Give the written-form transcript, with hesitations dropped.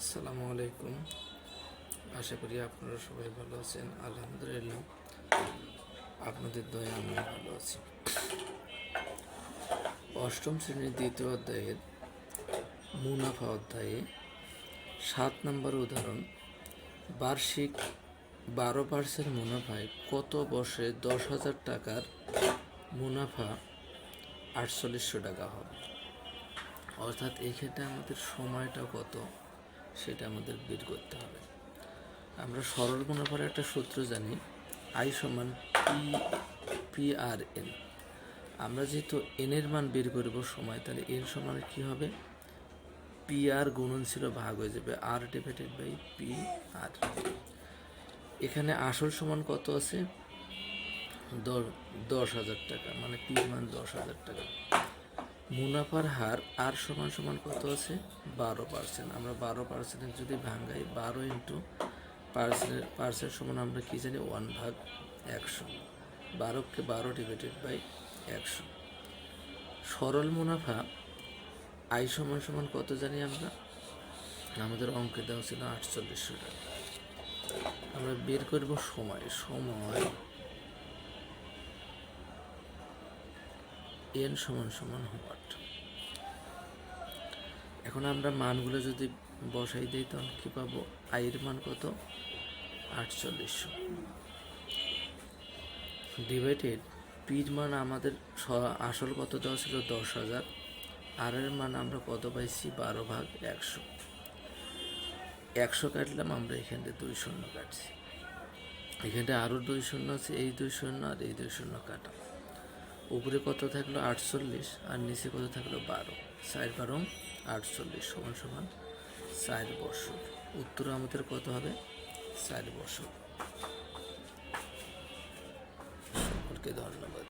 আসসালামু আলাইকুম। আশা করি আপনারা সবাই ভালো আছেন। আলহামদুলিল্লাহ, আপনাদের দয়া আমি ভালো আছি। অষ্টম শ্রেণীর দ্বিতীয় অধ্যায়ের মুনাফা অধ্যায়ে 7 নম্বর উদাহরণ, বার্ষিক 12% মুনাফায় কত বর্ষে 10,000 টাকার মুনাফা 4800 টাকা হবে। অর্থাৎ এক্ষেত্রে আমাদের সময়টা কত সেটা আমাদের বের করতে হবে। আমরা সরল মুনাফার একটা সূত্র জানি, আই সমান PRN। আমরা যেহেতু এনের মান বের করব সময়, তাহলে এন সমান কি হবে, PR গুণন ছিল ভাগ হয়ে যাবে R ডিভাইডেড বাই PR। এখানে আসল সমান কত আছে, 10,000 টাকা, মানে P মান 10,000 টাকা। মুনাফার হার আর সমান সমান কত আছে, 12%। আমরা 12% যদি ভাঙাই, 12 ইন্টু পার্সেন্ট সমান আমরা কি জানি, 1/100। 12কে 12 ডিভাইডেড বাই 100। সরল মুনাফা আই সমান সমান কত জানি আমরা, আমাদের অঙ্কে দেওয়া ছিল 4800 টাকা। আমরা বের করব সময় এন সমান সমান হোয়াট। এখন আমরা মানগুলো যদি বসাই দিই, তখন কী পাবো, আয়ের মান কত, 4800 ডিভাইডেড পির মান আমাদের আসল কত দেওয়া ছিল, 10,000। আর এর মান আমরা কত পাইছি, 12/100। 100 কাটলাম আমরা, এখান থেকে 2 শূন্য কাটছি, এখানটা আরও 2 শূন্য আছে, এই 2 শূন্য আর এই 2 শূন্য কাটা। উপরে কত থাকলো, 48, আর নিচে কত থাকলো, 12। 4 48 সমান সমান 4 বছর। উত্তর আমাদের কত হবে, 4 বছর। সকলকে ধন্যবাদ।